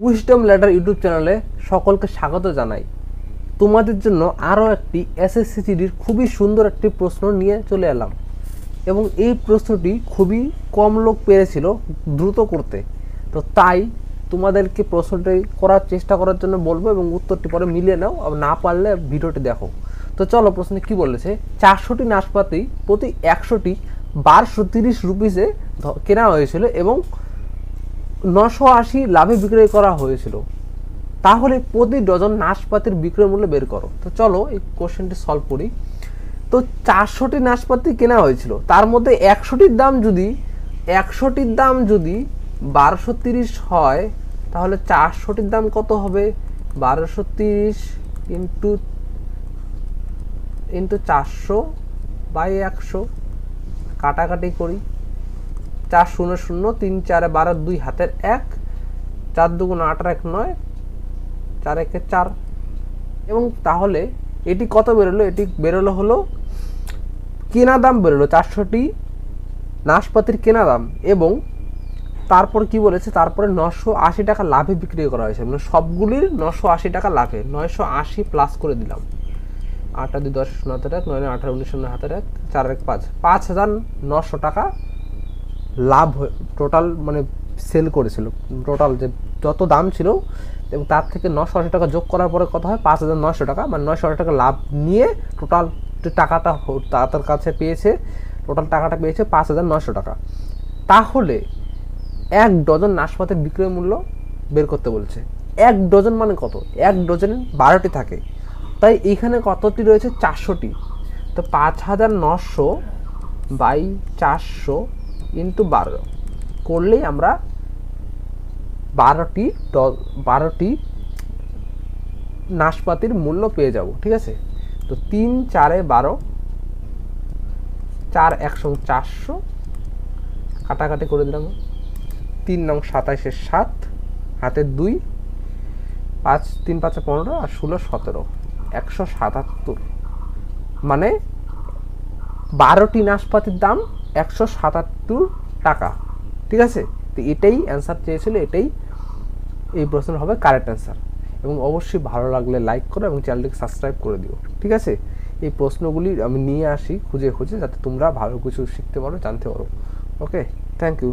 Wisdom ladder YouTube চ্যানেলে সকলকে স্বাগত জানাই। তোমাদের জন্য আরও একটি এসএসসি জিডির খুবই সুন্দর একটি প্রশ্ন নিয়ে চলে এলাম এবং এই প্রশ্নটি খুবই কম লোক পেরেছিল দ্রুত করতে। তো তাই তোমাদেরকে প্রশ্নটি করার চেষ্টা করার জন্য বলবো এবং উত্তরটি পরে মিলিয়ে নাও, না পারলে ভিডিওটি দেখো। তো চলো, প্রশ্নে কি বলেছে, 400টি নাশপাতি প্রতি 100টি 1230 রুপিসে কেনা হয়েছিল এবং 980 লাভে বিক্রয় করা হয়েছিল। তাহলে প্রতি ডজন নাশপাতির বিক্রয় মূল্য বের করো। তো চলো এই কোশ্চেনটি সলভ করি। তো 400টি নাশপাতি কেনা হয়েছিল, তার মধ্যে 100টির দাম যদি 1230 হয়, তাহলে 400টির দাম কত হবে? 1230 ইন্টু 400 বাই 100, কাটাকাটি করি। 4 0 0, 3 4 12, 2 হাতের 1, 4 2 8 1 9, 4 1 4। এবং তাহলে এটি কত বেরোলো? এটি বেরোলো হলো কেনা দাম বেরোলো 400টি নাশপাতির কেনা দাম, এবং তারপর কি বলেছে, তারপরে 980 টাকা লাভে বিক্রি করা হয়েছে, মানে সবগুলির 980 টাকা লাভে। 980 প্লাস করে দিলাম, 8 2 10 9 1 9 18 19 9 হাতের 1, 4 1 5, 5900 টাকা লাভ টোটাল, মানে সেল করেছিল। টোটাল যে যত দাম ছিল এবং তার থেকে 980 টাকা যোগ করার পরে কত হয়? 5900 টাকা, মানে 980 টাকা লাভ নিয়ে টোটাল টাকাটা তার কাছে পেয়েছে। টোটাল টাকাটা পেয়েছে 5900 টাকা। তাহলে 1 ডজন নাশপাতির বিক্রয় মূল্য বের করতে বলছে। 1 ডজন মানে কত? 1 ডজনে 12টি থাকে, তাই এইখানে কতটি রয়েছে? 400টি। তো 5900 বাই 400 ইন্টু 12 করলেই আমরা 12টি নাশপাতির মূল্য পেয়ে যাব। ঠিক আছে, তো 3 4 12, 4 1 400, কাটাকাটি করে দিলাম। 3 9 27 7, হাতের 2, 5 3 5 15 আর 16 17, 177। মানে 12টি নাশপাতির দাম 177 টাকা। ঠিক আছে, তো এটাই অ্যান্সার চেয়েছিল, এটাই এই প্রশ্নের হবে কারেক্ট অ্যান্সার। এবং অবশ্যই ভালো লাগলে লাইক করো এবং চ্যানেলটিকে সাবস্ক্রাইব করে দিও। ঠিক আছে, এই প্রশ্নগুলি আমি নিয়ে আসি খুঁজে খুঁজে, যাতে তোমরা ভালো কিছু শিখতে পারো, জানতে পারো। ওকে, থ্যাংক ইউ।